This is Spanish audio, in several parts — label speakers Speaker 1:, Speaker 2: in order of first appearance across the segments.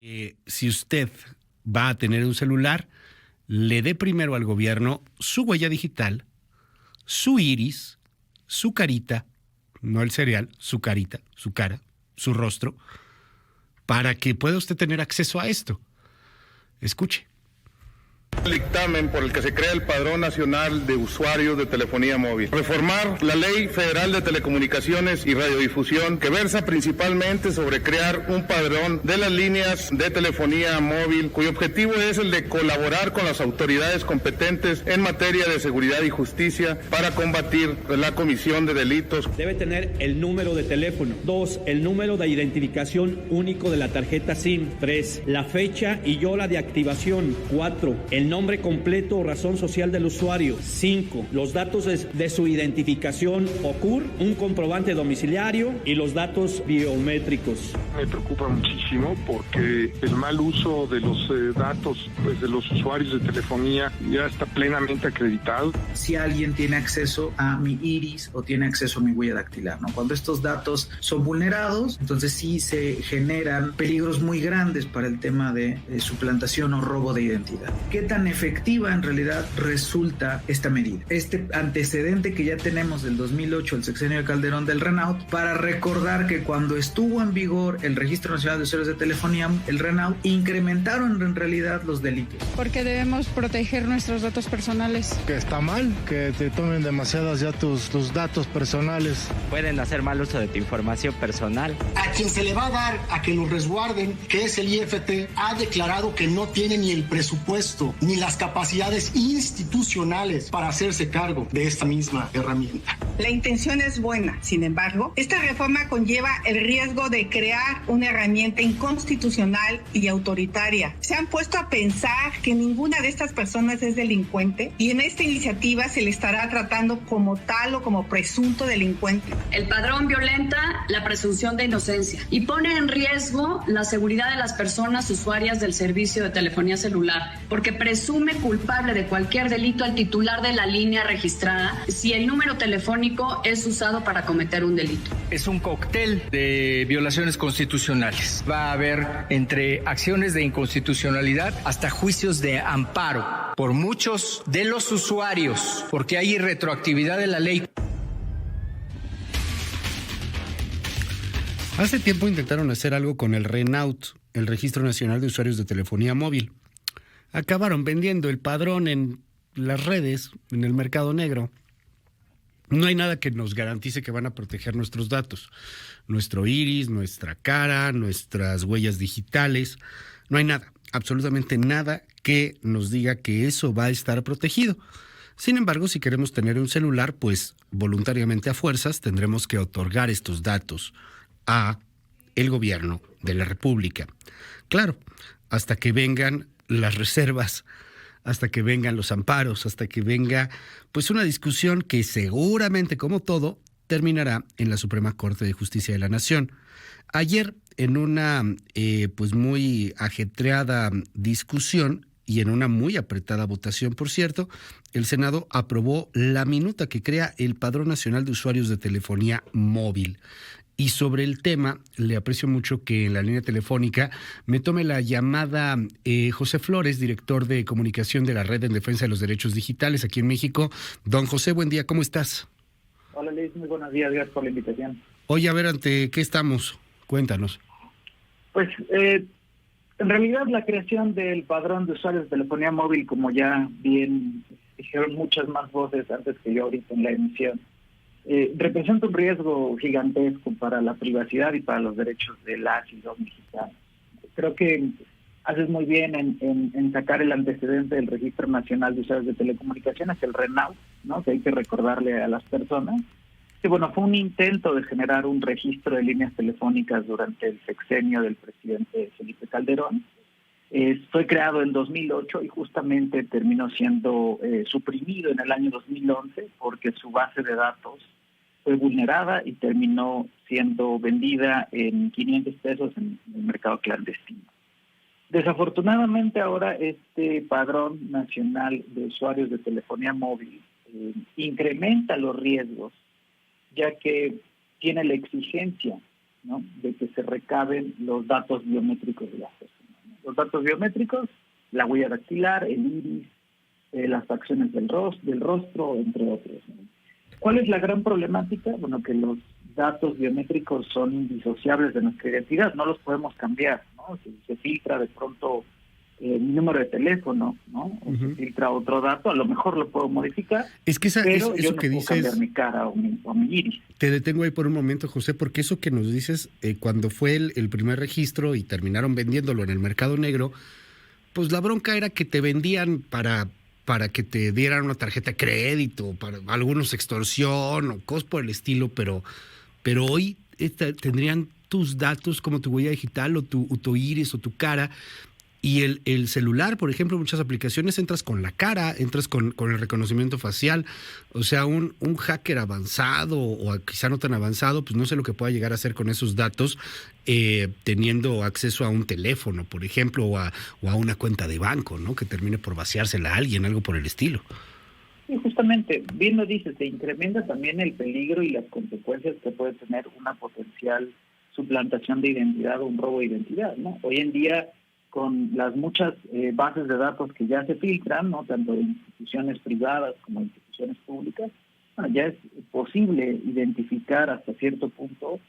Speaker 1: Si usted va a tener un celular, le dé primero al gobierno su huella digital, su iris, su carita, no el cereal, su carita, su cara, su rostro, para que pueda usted tener acceso a esto. Escuche.
Speaker 2: El dictamen por el que se crea el Padrón Nacional de Usuarios de Telefonía Móvil. Reformar la Ley Federal de Telecomunicaciones y Radiodifusión, que versa principalmente sobre crear un padrón de las líneas de telefonía móvil, cuyo objetivo es el de colaborar con las autoridades competentes en materia de seguridad y justicia para combatir la comisión de delitos.
Speaker 3: Debe tener el número de teléfono. 2, el número de identificación único de la tarjeta SIM. 3, la fecha y hora de activación. 4, el nombre completo o razón social del usuario. 5, los datos de su identificación o CUR, un comprobante domiciliario y los datos biométricos.
Speaker 4: Me preocupa muchísimo porque el mal uso de los datos de los usuarios de telefonía ya está plenamente acreditado.
Speaker 5: Si alguien tiene acceso a mi iris o tiene acceso a mi huella dactilar, ¿no? Cuando estos datos son vulnerados, entonces sí se generan peligros muy grandes para el tema de suplantación o robo de identidad. ¿Qué tan efectiva en realidad resulta esta medida? Este antecedente que ya tenemos del 2008, el sexenio de Calderón del RENAUT, para recordar que cuando estuvo en vigor el Registro Nacional de Usuarios de Telefonía, el RENAUT, incrementaron en realidad los delitos.
Speaker 6: Porque debemos proteger nuestros datos personales.
Speaker 7: Que está mal que te tomen demasiadas ya tus datos personales.
Speaker 8: Pueden hacer mal uso de tu información personal.
Speaker 9: A quien se le va a dar a que los resguarden, que es el IFT, ha declarado que no tiene ni el presupuesto ni las capacidades institucionales para hacerse cargo de esta misma herramienta.
Speaker 10: La intención es buena, sin embargo, esta reforma conlleva el riesgo de crear una herramienta inconstitucional y autoritaria. Se han puesto a pensar que ninguna de estas personas es delincuente y en esta iniciativa se le estará tratando como tal o como presunto delincuente.
Speaker 11: El padrón violenta la presunción de inocencia y pone en riesgo la seguridad de las personas usuarias del servicio de telefonía celular, porque presume culpable de cualquier delito al titular de la línea registrada si el número telefónico es usado para cometer un delito.
Speaker 12: Es un cóctel de violaciones constitucionales. Va a haber entre acciones de inconstitucionalidad hasta juicios de amparo por muchos de los usuarios, porque hay irretroactividad de la ley.
Speaker 1: Hace tiempo intentaron hacer algo con el RENAUT, el Registro Nacional de Usuarios de Telefonía Móvil. Acabaron vendiendo el padrón en las redes, en el mercado negro. No hay nada que nos garantice que van a proteger nuestros datos, nuestro iris, nuestra cara, nuestras huellas digitales. No hay nada, absolutamente nada que nos diga que eso va a estar protegido. Sin embargo, si queremos tener un celular, pues voluntariamente a fuerzas tendremos que otorgar estos datos a el gobierno de la República. Claro, hasta que vengan las reservas, hasta que vengan los amparos, hasta que venga pues una discusión que seguramente, como todo, terminará en la Suprema Corte de Justicia de la Nación. Ayer, en una pues muy ajetreada discusión y en una muy apretada votación, por cierto, el Senado aprobó la minuta que crea el Padrón Nacional de Usuarios de Telefonía Móvil. Y sobre el tema, le aprecio mucho que en la línea telefónica me tome la llamada José Flores, director de comunicación de la Red en Defensa de los Derechos Digitales aquí en México. Don José, buen día, ¿cómo estás?
Speaker 13: Hola Luis, muy buenos días, gracias por la invitación.
Speaker 1: Oye, a ver, ¿ante qué estamos? Cuéntanos.
Speaker 13: Pues en realidad la creación del padrón de usuarios de telefonía móvil, como ya bien dijeron muchas más voces antes que yo ahorita en la emisión, representa un riesgo gigantesco para la privacidad y para los derechos de las y los mexicanos. Creo que haces muy bien en sacar el antecedente del Registro Nacional de Usuarios de Telecomunicaciones, el RENAUT, ¿no? Que hay que recordarle a las personas que bueno, fue un intento de generar un registro de líneas telefónicas durante el sexenio del presidente Felipe Calderón. Fue creado en 2008 y justamente terminó siendo suprimido en el año 2011 porque su base de datos fue vulnerada y terminó siendo vendida en 500 pesos en el mercado clandestino. Desafortunadamente ahora este Padrón Nacional de Usuarios de Telefonía Móvil incrementa los riesgos, ya que tiene la exigencia, ¿no?, de que se recaben los datos biométricos de las personas. datos biométricos, la huella dactilar, el iris, las facciones del rostro, entre otros, ¿no? ¿Cuál es la gran problemática? Bueno, que los datos biométricos son indisociables de nuestra identidad, no los podemos cambiar, ¿no? Si se filtra de pronto mi número de teléfono, ¿no? O se filtra otro dato, a lo mejor lo puedo modificar,
Speaker 1: es que
Speaker 13: pero
Speaker 1: eso
Speaker 13: yo no
Speaker 1: que
Speaker 13: puedo
Speaker 1: dices,
Speaker 13: cambiar mi cara o mi iris.
Speaker 1: Te detengo ahí por un momento, José, porque eso que nos dices, cuando fue el primer registro y terminaron vendiéndolo en el mercado negro, pues la bronca era que te vendían para que te dieran una tarjeta de crédito, para algunos extorsión o cosas por el estilo, pero hoy tendrían tus datos como tu huella digital o tu iris o tu cara. Y el celular, por ejemplo, muchas aplicaciones entras con la cara, entras con el reconocimiento facial. O sea, un hacker avanzado o quizá no tan avanzado, pues no sé lo que pueda llegar a hacer con esos datos, teniendo acceso a un teléfono, por ejemplo, o a una cuenta de banco, ¿no? Que termine por vaciársela a alguien, algo por el estilo.
Speaker 13: Y justamente, bien lo dices, se incrementa también el peligro y las consecuencias que puede tener una potencial suplantación de identidad o un robo de identidad, ¿no? Hoy en día, con las muchas bases de datos que ya se filtran, ¿no? Tanto de instituciones privadas como de instituciones públicas, bueno, ya es posible identificar hasta cierto punto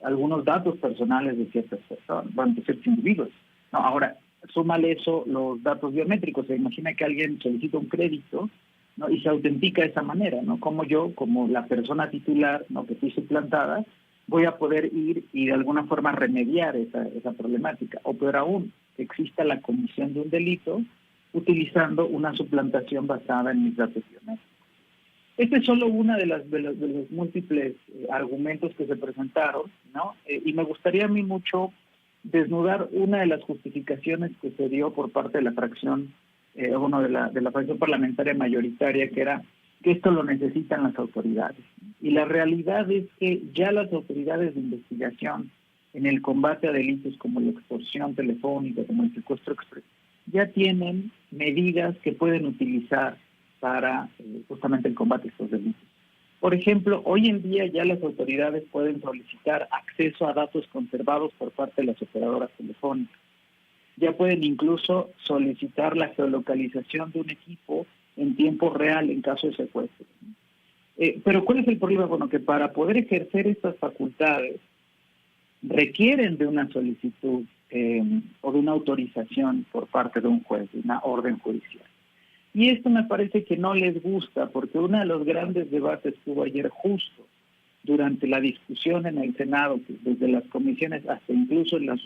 Speaker 13: algunos datos personales de ciertas personas, bueno, de ciertos individuos, ¿no? Ahora, súmale eso los datos biométricos. Se imagina que alguien solicita un crédito, ¿no? Y se autentica de esa manera, ¿no? Como yo, como la persona titular, ¿no? Que fui suplantada, voy a poder ir y de alguna forma remediar esa problemática. O peor aún, que exista la comisión de un delito utilizando una suplantación basada en mis datos biométricos. Este es solo uno de los múltiples argumentos que se presentaron, ¿no? Y me gustaría a mí mucho desnudar una de las justificaciones que se dio por parte de la fracción, de la fracción parlamentaria mayoritaria, que era que esto lo necesitan las autoridades. Y la realidad es que ya las autoridades de investigación en el combate a delitos como la extorsión telefónica, como el secuestro express, ya tienen medidas que pueden utilizar para justamente el combate a estos delitos. Por ejemplo, hoy en día ya las autoridades pueden solicitar acceso a datos conservados por parte de las operadoras telefónicas. Ya pueden incluso solicitar la geolocalización de un equipo en tiempo real en caso de secuestro. Pero ¿cuál es el problema? Bueno, que para poder ejercer estas facultades requieren de una solicitud o de una autorización por parte de un juez, de una orden judicial. Y esto me parece que no les gusta, porque uno de los grandes debates que hubo ayer justo durante la discusión en el Senado, desde las comisiones hasta incluso en las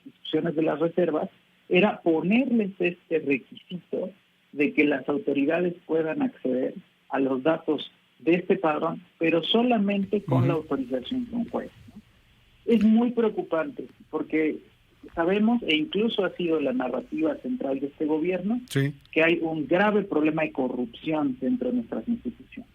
Speaker 13: discusiones de las reservas, era ponerles este requisito de que las autoridades puedan acceder a los datos de este padrón, pero solamente con la autorización de un juez, ¿no? Es muy preocupante porque sabemos, e incluso ha sido la narrativa central de este gobierno, que hay un grave problema de corrupción dentro de nuestras instituciones.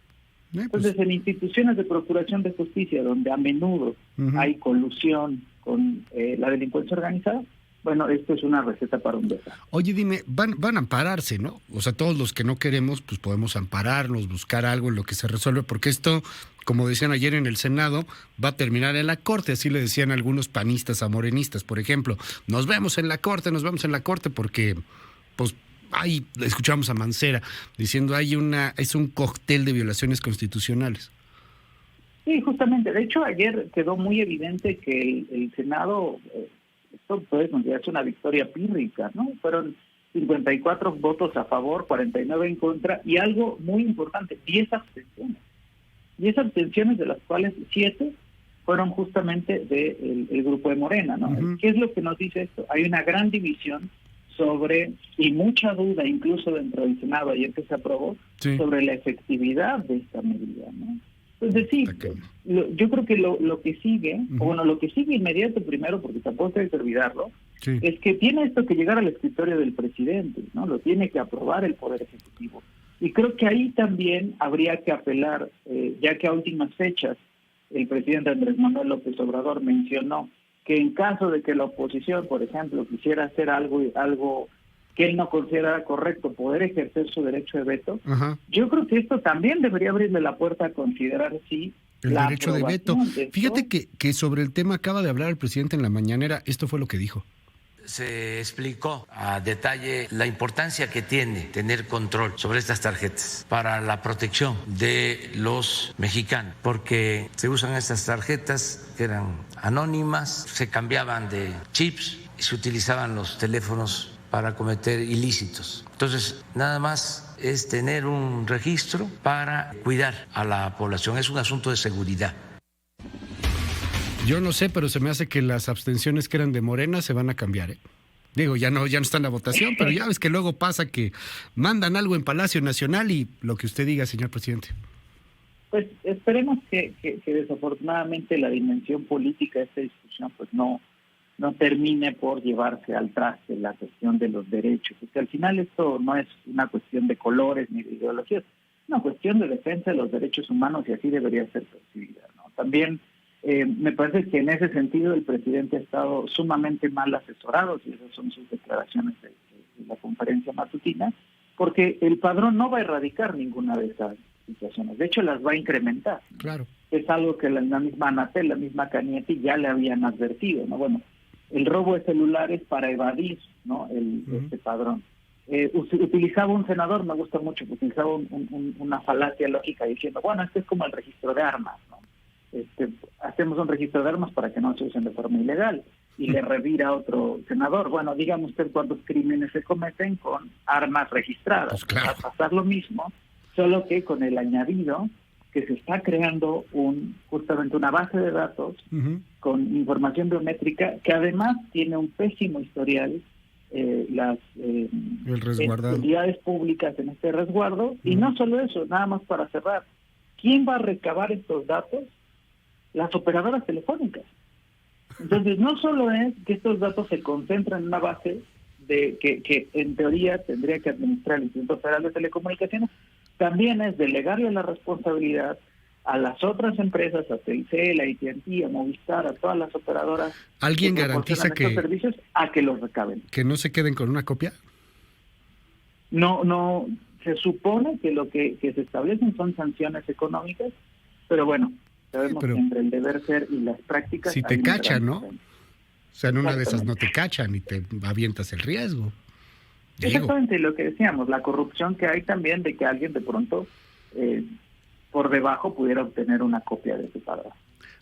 Speaker 13: Entonces, en instituciones de procuración de justicia, donde a menudo hay colusión con la delincuencia organizada, bueno, esto es una receta para un desastre.
Speaker 1: Oye, dime, van a ampararse, ¿no? O sea, todos los que no queremos, pues podemos ampararnos, buscar algo en lo que se resuelve, porque esto, como decían ayer en el Senado, va a terminar en la Corte. Así le decían algunos panistas a morenistas, por ejemplo. Nos vemos en la Corte, porque, pues, ahí escuchamos a Mancera diciendo es un cóctel de violaciones constitucionales.
Speaker 13: Sí, justamente. De hecho, ayer quedó muy evidente que el Senado... esto puede considerarse una victoria pírrica, ¿no? Fueron 54 votos a favor, 49 en contra, y algo muy importante, 10 abstenciones. 10 abstenciones, de las cuales 7 fueron justamente del grupo de Morena, ¿no? ¿Qué es lo que nos dice esto? Hay una gran división y mucha duda, incluso dentro del Senado, ayer que se aprobó, sobre la efectividad de esta medida, ¿no? Entonces sí, yo creo que lo que sigue, lo que sigue inmediato primero, porque tampoco hay que olvidarlo, es que tiene esto que llegar al escritorio del presidente, ¿no? Lo tiene que aprobar el Poder Ejecutivo. Y creo que ahí también habría que apelar, ya que a últimas fechas el presidente Andrés Manuel López Obrador mencionó que en caso de que la oposición, por ejemplo, quisiera hacer algo que él no considera correcto, poder ejercer su derecho de veto, yo creo que esto también debería abrirle la puerta a considerar el
Speaker 1: derecho de veto. Fíjate que sobre el tema acaba de hablar el presidente en la mañanera, esto fue lo que dijo.
Speaker 14: se explicó a detalle la importancia que tiene tener control sobre estas tarjetas para la protección de los mexicanos, porque se usan estas tarjetas que eran anónimas, se cambiaban de chips y se utilizaban los teléfonos para cometer ilícitos. Entonces, nada más es tener un registro para cuidar a la población, es un asunto de seguridad.
Speaker 1: Yo no sé, pero se me hace que las abstenciones que eran de Morena se van a cambiar, ¿eh? Digo, ya no está en la votación, pero ya ves que luego pasa que mandan algo en Palacio Nacional y lo que usted diga, señor presidente.
Speaker 13: Pues esperemos que desafortunadamente la dimensión política de esta discusión pues no termine por llevarse al traste la cuestión de los derechos, porque al final esto no es una cuestión de colores ni de ideologías, es una cuestión de defensa de los derechos humanos y así debería ser percibida, ¿no? También me parece que en ese sentido el presidente ha estado sumamente mal asesorado, y esas son sus declaraciones de la conferencia matutina, porque el padrón no va a erradicar ninguna de esas situaciones, de hecho las va a incrementar.
Speaker 1: Claro.
Speaker 13: Es algo que la misma Anatel, la misma Cañete ya le habían advertido, ¿no? Bueno, el robo de celulares para evadir, ¿no? Este padrón. Utilizaba un senador, me gusta mucho, utilizaba una falacia lógica diciendo, bueno, este es como el registro de armas, ¿no? Hacemos un registro de armas para que no se usen de forma ilegal, y le revira a otro senador, bueno, dígame usted cuántos crímenes se cometen con armas registradas.
Speaker 1: Pues claro.
Speaker 13: Va a pasar lo mismo, solo que con el añadido que se está creando justamente una base de datos con información biométrica que además tiene un pésimo historial, las entidades públicas en este resguardo, y no solo eso, nada más para cerrar, ¿quién va a recabar estos datos? Las operadoras telefónicas. Entonces, no solo es que estos datos se concentran en una base de que en teoría tendría que administrar el Instituto Federal de Telecomunicaciones, también es delegarle la responsabilidad a las otras empresas, a Telcel, a AT&T, a Movistar, a todas las operadoras.
Speaker 1: ¿Alguien garantiza
Speaker 13: estos servicios a que los recaben?
Speaker 1: ¿Que no se queden con una copia?
Speaker 13: No, se supone que lo que se establecen son sanciones económicas, pero bueno, sabemos que entre el deber ser y las prácticas...
Speaker 1: Si te cachan, ¿no? O sea, en una de esas no te cachan y te avientas el riesgo.
Speaker 13: Exactamente lo que decíamos, la corrupción que hay también de que alguien de pronto por debajo pudiera obtener una copia de su padrón.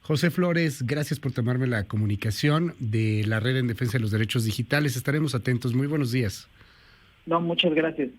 Speaker 1: José Flores, gracias por tomarme la comunicación de la Red en Defensa de los Derechos Digitales. Estaremos atentos. Muy buenos días.
Speaker 13: No, muchas gracias.